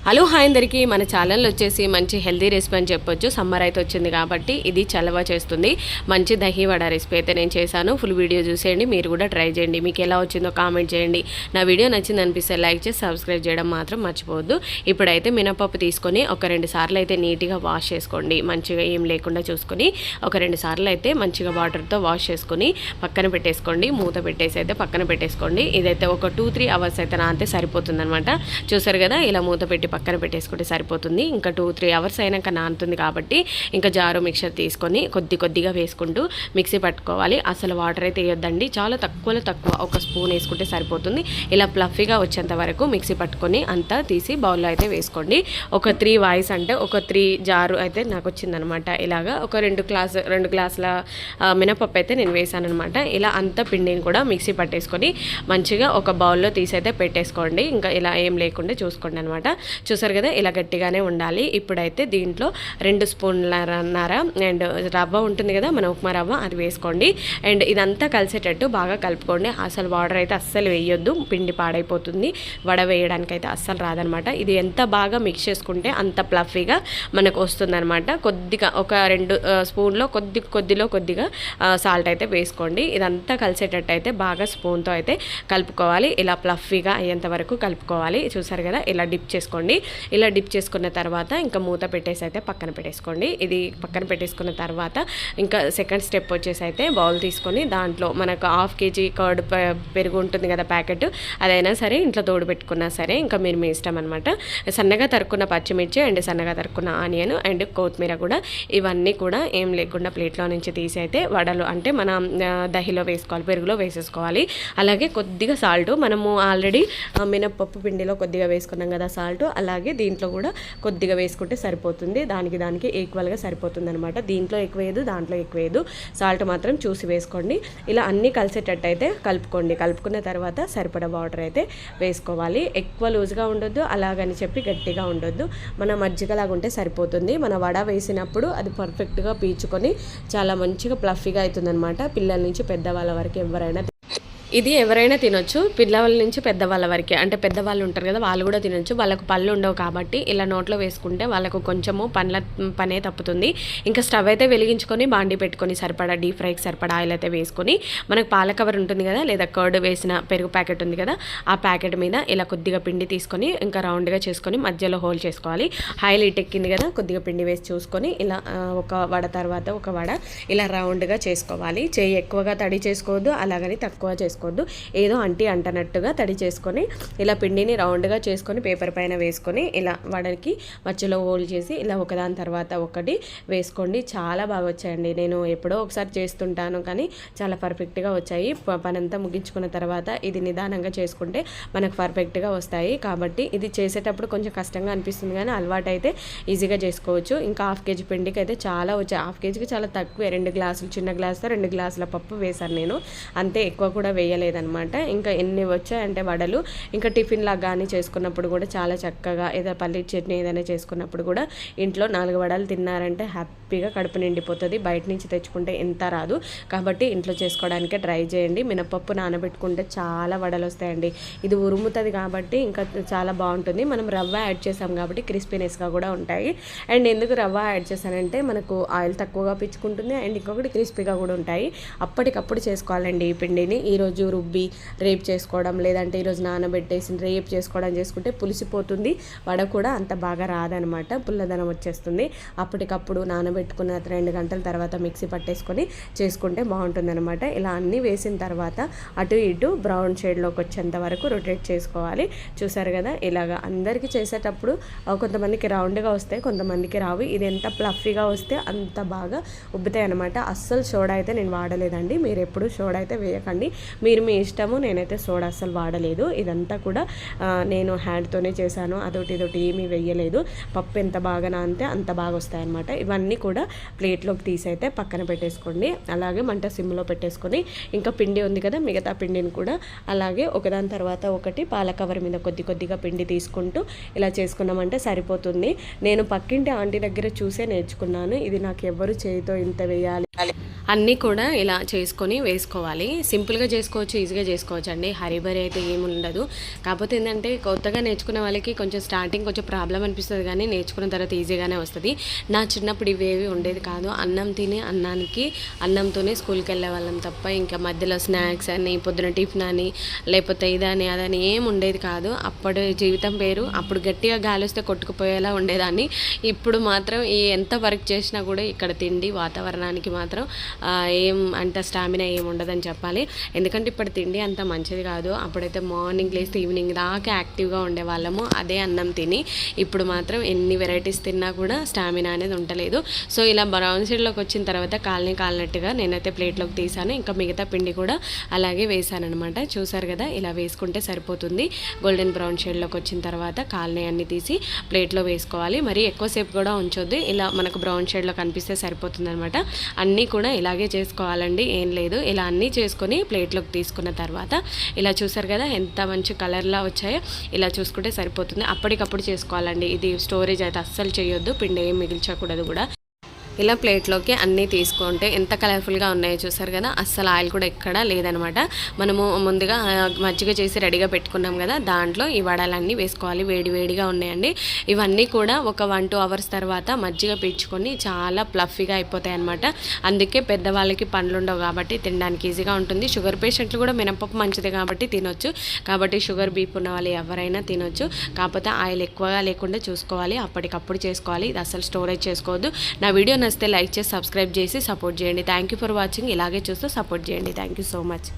Hello hi అందరికీ మన channel వచ్చేసి మంచి హెల్తీ రెసిపీ అని చెప్పొచ్చు. సమ్మర్ అయితే వచ్చింది కాబట్టి ఇది చలవ చేస్తుంది. మంచి దహి వడ రెసిపీ అయితే నేను చేశాను. ఫుల్ వీడియో చూసేయండి, మీరు కూడా ట్రై చేయండి. మీకు ఎలా వచ్చిందో కామెంట్ చేయండి. నా వీడియో నచ్చింది అనిపిస్తే లైక్ చేసి సబ్స్క్రైబ్ చేయడం మాత్రం మర్చిపోవద్దు. ఇప్పుడైతే మినపప్పు తీసుకొని ఒక 2 సార్లు అయితే నీట్గా వాష్ చేసుకోండి. మంచిగా ఏం లేకుండా చూసుకొని ఒక 2 సార్లు అయితే మంచిగా వాటర్తో వాష్ చేసుకొని పక్కన పెట్టేసుకోండి. మూత పెట్టేసి అయితే పక్కన పెట్టేసుకోండి. ఇదైతే ఒక 2-3 అవర్స్ అయితే నానితే సరిపోతుంది అనమాట. చూసారు కదా, ఇలా మూత పెట్టి పక్కన పెట్టేసుకుంటే సరిపోతుంది. ఇంకా 2-3 అవర్స్ అయినాక నానుతుంది కాబట్టి ఇంకా జారు మిక్చర్ తీసుకొని కొద్దిగా వేసుకుంటూ మిక్సీ పట్టుకోవాలి. అసలు వాటర్ అయితే వేయొద్దండి, చాలా తక్కువలో తక్కువ, ఒక స్పూన్ వేసుకుంటే సరిపోతుంది. ఇలా ఫ్లఫీగా వచ్చేంత వరకు మిక్సీ పట్టుకొని అంతా తీసి బౌల్లో అయితే వేసుకోండి. ఒక 3 వాయిస్ అంటే ఒక 3 జారు అయితే నాకు వచ్చిందనమాట. ఇలాగా ఒక 2 గ్లాసుల మినపప్పు అయితే నేను వేసాను అనమాట. ఇలా అంత పిండిని కూడా మిక్సీ పట్టేసుకొని మంచిగా ఒక బౌల్లో తీసి అయితే పెట్టేసుకోండి. ఇంకా ఇలా ఏం లేకుండా చూసుకోండి అనమాట. చూసారు కదా, ఇలా గట్టిగానే ఉండాలి. ఇప్పుడైతే దీంట్లో 2 స్పూన్లన్నర అండ్ రవ్వ ఉంటుంది కదా, మన ఉప్మా రవ్వ, అది వేసుకోండి. అండ్ ఇదంతా కలిసేటట్టు బాగా కలుపుకోండి. అసలు వాటర్ అయితే అస్సలు వేయొద్దు, పిండి పాడైపోతుంది. వడ వేయడానికి అయితే అస్సలు రాదనమాట. ఇది ఎంత బాగా మిక్స్ చేసుకుంటే అంత ప్లఫీగా మనకు వస్తుందన్నమాట. కొద్దిగా ఒక 2 స్పూన్లో కొద్దిగా సాల్ట్ అయితే వేసుకోండి. ఇదంతా కలిసేటట్టు అయితే బాగా స్పూన్తో అయితే కలుపుకోవాలి. ఇలా ప్లఫీగా అయ్యేంత వరకు కలుపుకోవాలి. చూసారు కదా, ఇలా డిప్ చేసుకోండి. ఇలా డిప్ చేసుకున్న తర్వాత ఇంకా మూత పెట్టేసి అయితే పక్కన పెట్టేసుకోండి. ఇది పక్కన పెట్టేసుకున్న తర్వాత ఇంకా సెకండ్ స్టెప్ వచ్చేసి అయితే బౌల్ తీసుకొని దాంట్లో మనకు 1/2 kg కర్డ్ పెరుగు ఉంటుంది కదా ప్యాకెట్, అదైనా సరే ఇంట్లో తోడు పెట్టుకున్నా సరే ఇంకా మీరు మీ ఇష్టం అనమాట. సన్నగా తరుక్కున్న పచ్చిమిర్చి అండ్ సన్నగా తరుక్కున్న ఆనియన్ అండ్ కొత్తిమీర కూడా, ఇవన్నీ కూడా ఏం లేకుండా ప్లేట్లో నుంచి తీసి అయితే వడలు అంటే మన దహిలో వేసుకోవాలి, పెరుగులో వేసేసుకోవాలి. అలాగే కొద్దిగా సాల్ట్, మనము ఆల్రెడీ మినపప్పు పిండిలో కొద్దిగా వేసుకున్నాం కదా సాల్ట్, అలాగే దీంట్లో కూడా కొద్దిగా వేసుకుంటే సరిపోతుంది. దానికి ఈక్వల్గా సరిపోతుంది అనమాట. దీంట్లో ఎక్కువ వేయదు, దాంట్లో ఎక్కువ వేయదు, సాల్ట్ మాత్రం చూసి వేసుకోండి. ఇలా అన్నీ కలిసేటట్టు అయితే కలుపుకోండి. కలుపుకున్న తర్వాత సరిపడా వాటర్ అయితే వేసుకోవాలి. ఎక్కువ లూజ్గా ఉండొద్దు, అలాగని చెప్పి గట్టిగా ఉండొద్దు, మన మజ్జిగలాగా ఉంటే సరిపోతుంది. మన వడ వేసినప్పుడు అది పర్ఫెక్ట్గా పీల్చుకొని చాలా మంచిగా ప్లఫీగా అవుతుంది అనమాట. పిల్లల నుంచి పెద్దవాళ్ళ వరకు ఎవరైనా ఇది ఎవరైనా తినొచ్చు. పిల్లవాళ్ళ నుంచి పెద్దవాళ్ళ వరకే, అంటే పెద్దవాళ్ళు ఉంటారు కదా, వాళ్ళు కూడా తినొచ్చు. వాళ్ళకు పళ్ళు ఉండవు కాబట్టి ఇలా నోట్లో వేసుకుంటే వాళ్ళకు కొంచెము పనే తప్పుతుంది. ఇంకా స్టవ్ అయితే వెలిగించుకొని బాండి పెట్టుకొని సరిపడా డీప్ ఫ్రైకి సరిపడా ఆయిల్ అయితే వేసుకొని, మనకు పాల కవర్ ఉంటుంది కదా, లేదా కర్డ్ వేసిన పెరుగు ప్యాకెట్ ఉంది కదా, ఆ ప్యాకెట్ మీద ఇలా కొద్దిగా పిండి తీసుకొని ఇంకా రౌండ్గా చేసుకొని మధ్యలో హోల్ చేసుకోవాలి. ఆయిల్ ఎక్కింది కదా, కొద్దిగా పిండి వేసి చూసుకొని ఇలా ఒక వడ తర్వాత ఒక వడ ఇలా రౌండ్గా చేసుకోవాలి. చేయి ఎక్కువగా తడి చేసుకోవద్దు, అలాగని తక్కువ చేసుకోవద్దు, ఏదో అంటనట్టుగా తడి చేసుకొని ఇలా పిండిని రౌండ్గా చేసుకొని పేపర్ పైన వేసుకొని ఇలా వడకి మధ్యలో హోల్ చేసి ఇలా ఒకదాని తర్వాత ఒకటి వేసుకోండి. చాలా బాగా వచ్చాయండి. నేను ఎప్పుడో ఒకసారి చేస్తుంటాను కానీ చాలా పర్ఫెక్ట్గా వచ్చాయి. పనంతా ముగించుకున్న తర్వాత ఇది నిదానంగా చేసుకుంటే మనకు పర్ఫెక్ట్గా వస్తాయి. కాబట్టి ఇది చేసేటప్పుడు కొంచెం కష్టంగా అనిపిస్తుంది కానీ అలవాటు అయితే ఈజీగా చేసుకోవచ్చు. ఇంకా 1/2 kg పిండికి అయితే చాలా వచ్చాయి. 1/2 kgకి చాలా తక్కువే, 2 గ్లాసులు, చిన్న గ్లాసుతో 2 గ్లాసుల పప్పు వేశాను నేను, అంతే, ఎక్కువ కూడా వేయలేదనమాట. ఇంకా ఎన్ని వచ్చాయంటే వడలు, ఇంకా టిఫిన్ లాగా కానీ చేసుకున్నప్పుడు కూడా చాలా చక్కగా, ఏదో పల్లి చట్నీ ఏదైనా చేసుకున్నప్పుడు కూడా ఇంట్లో 4 వడలు తిన్నారంటే హ్యాపీగా కడుపు నిండిపోతుంది. బయట నుంచి తెచ్చుకుంటే ఎంత రాదు. కాబట్టి ఇంట్లో చేసుకోవడానికే ట్రై చేయండి. మినపప్పు నానబెట్టుకుంటే చాలా వడలు వస్తాయండి. ఇది ఉరుముతుంది కాబట్టి ఇంకా చాలా బాగుంటుంది. మనం రవ్వ యాడ్ చేసాం కాబట్టి క్రిస్పీనెస్గా కూడా ఉంటాయి. అండ్ ఎందుకు రవ్వ యాడ్ చేశానంటే మనకు ఆయిల్ తక్కువగా పిచ్చుకుంటుంది అండ్ ఇంకొకటి క్రిస్పీగా కూడా ఉంటాయి. అప్పటికప్పుడు చేసుకోవాలండి ఈ పిండిని. ఈరోజు రుబ్బి రేపు చేసుకోవడం, లేదంటే ఈరోజు నానబెట్టేసి రేపు చేసుకోవడం చేసుకుంటే పులిసిపోతుంది. వడ కూడా అంత బాగా రాదనమాట, పుల్లదనం వచ్చేస్తుంది. అప్పటికప్పుడు నానబెట్టుకున్న 2 గంటల తర్వాత మిక్సీ పట్టేసుకొని చేసుకుంటే బాగుంటుంది అనమాట. ఇలా అన్నీ వేసిన తర్వాత అటు ఇటు బ్రౌన్ షేడ్లోకి వచ్చేంత వరకు రొటేట్ చేసుకోవాలి. చూసారు కదా, ఇలాగా అందరికీ చేసేటప్పుడు కొంతమందికి రౌండ్గా వస్తాయి, కొంతమందికి రావు. ఇది ఎంత ప్లఫీగా వస్తే అంత బాగా ఉబ్బుతాయి అనమాట. అస్సలు సోడా అయితే నేను వాడలేదండి. మీరు ఎప్పుడు సోడా అయితే వేయకండి, మీరు మీ ఇష్టము. నేనైతే సోడా అస్సలు వాడలేదు. ఇదంతా కూడా నేను హ్యాండ్తోనే చేశాను, అదొకటి ఇదొకటి ఏమీ వేయలేదు. పప్పు ఎంత బాగా నానితే అంత బాగా వస్తాయన్నమాట. ఇవన్నీ కూడా ప్లేట్లోకి తీసి అయితే పక్కన పెట్టేసుకోండి. అలాగే మంట సిమ్లో పెట్టేసుకొని ఇంకా పిండి ఉంది కదా, మిగతా పిండిని కూడా అలాగే ఒకదాని తర్వాత ఒకటి పాల కవర్ మీద కొద్దిగా పిండి తీసుకుంటూ ఇలా చేసుకున్నామంటే సరిపోతుంది. నేను పక్కింటి ఆంటీ దగ్గర చూసే నేర్చుకున్నాను. ఇది నాకు ఎవరు చేయితో ఇంత వేయాలి అన్నీ కూడా ఇలా చేసుకొని వేసుకోవాలి. సింపుల్గా చేసుకోవచ్చు, ఈజీగా చేసుకోవచ్చు అండి. హరీబరీ అయితే ఏమి ఉండదు. కాకపోతే ఏంటంటే కొత్తగా నేర్చుకునే వాళ్ళకి కొంచెం స్టార్టింగ్ కొంచెం ప్రాబ్లం అనిపిస్తుంది, కానీ నేర్చుకున్న తర్వాత ఈజీగానే వస్తుంది. నా చిన్నప్పుడు ఇవేవి ఉండేది కాదు. అన్నం తిని అన్నంతోనే స్కూల్కి వెళ్ళే వాళ్ళం తప్ప ఇంకా మధ్యలో స్నాక్స్ అని, పొద్దున టిఫిన్ అని, లేకపోతే ఇదని అదని ఏం ఉండేది కాదు. అప్పుడు జీవితం పేరు. అప్పుడు గట్టిగా గాలి వస్తే కొట్టుకుపోయేలా ఉండేదాన్ని. ఇప్పుడు మాత్రం ఎంత వర్క్ చేసినా కూడా ఇక్కడ తిండి వాతావరణానికి మాత్రం ఏం అంత స్టామినా ఏమి ఉండదని చెప్పాలి. ఎందుకంటే ఇప్పుడు తిండి అంత మంచిది కాదు. అప్పుడైతే మార్నింగ్ లేస్తే ఈవినింగ్ దాకా యాక్టివ్గా ఉండేవాళ్ళము అదే అన్నం తిని. ఇప్పుడు మాత్రం ఎన్ని వెరైటీస్ తిన్నా కూడా స్టామినా అనేది ఉండలేదు. సో ఇలా బ్రౌన్ షేడ్లోకి వచ్చిన తర్వాత కాలినట్టుగా నేనైతే ప్లేట్లోకి తీసాను. ఇంకా మిగతా పిండి కూడా అలాగే వేసాను అనమాట. చూసారు కదా, ఇలా వేసుకుంటే సరిపోతుంది. గోల్డెన్ బ్రౌన్ షేడ్లోకి వచ్చిన తర్వాత కాలిని అన్ని తీసి ప్లేట్లో వేసుకోవాలి. మరి ఎక్కువసేపు కూడా ఉంచొద్దు. ఇలా మనకు బ్రౌన్ షేడ్లో కనిపిస్తే సరిపోతుంది అనమాట. అన్నీ కూడా ఇలాగే చేసుకోవాలండి, ఏం లేదు. ఇలా అన్నీ చేసుకొని ప్లేట్లోకి తీసుకున్న తర్వాత ఇలా చూసారు కదా ఎంత మంచి కలర్లా వచ్చాయో. ఇలా చూసుకుంటే సరిపోతుంది. అప్పటికప్పుడు చేసుకోవాలండి. ఇది స్టోరేజ్ అయితే అస్సలు చేయొద్దు, పిండి ఏం మిగిల్చకూడదు కూడా. ఇలా ప్లేట్లోకి అన్నీ తీసుకుంటే ఎంత కలర్ఫుల్గా ఉన్నాయో చూసారు కదా. అస్సలు ఆయిల్ కూడా ఎక్కడా లేదనమాట. మనము ముందుగా మజ్జిగ చేసి రెడీగా పెట్టుకున్నాం కదా, దాంట్లో ఈ వడలన్నీ వేసుకోవాలి. వేడిగా ఉన్నాయండి. ఇవన్నీ కూడా ఒక 1-2 అవర్స్ తర్వాత మజ్జిగ పీల్చుకొని చాలా ప్లఫీగా అయిపోతాయి అనమాట. అందుకే పెద్దవాళ్ళకి పండ్లు ఉండవు కాబట్టి తినడానికి ఈజీగా ఉంటుంది. షుగర్ పేషెంట్లు కూడా మినపప్పు మంచిది కాబట్టి తినొచ్చు. కాబట్టి షుగర్ బీపీ ఉన్న వాళ్ళు ఎవరైనా తినొచ్చు. కాకపోతే ఆయిల్ ఎక్కువగా లేకుండా చూసుకోవాలి. అప్పటికప్పుడు చేసుకోవాలి. ఇది అసలు స్టోరేజ్ చేసుకోవద్దు. నా వీడియో నచ్చితే లైక్ చేసి సబ్స్క్రైబ్ చేసి సపోర్ట్ చేయండి. Thank you for watching. ఇలాగే చూస్తూ సపోర్ట్ చేయండి. Thank you so much.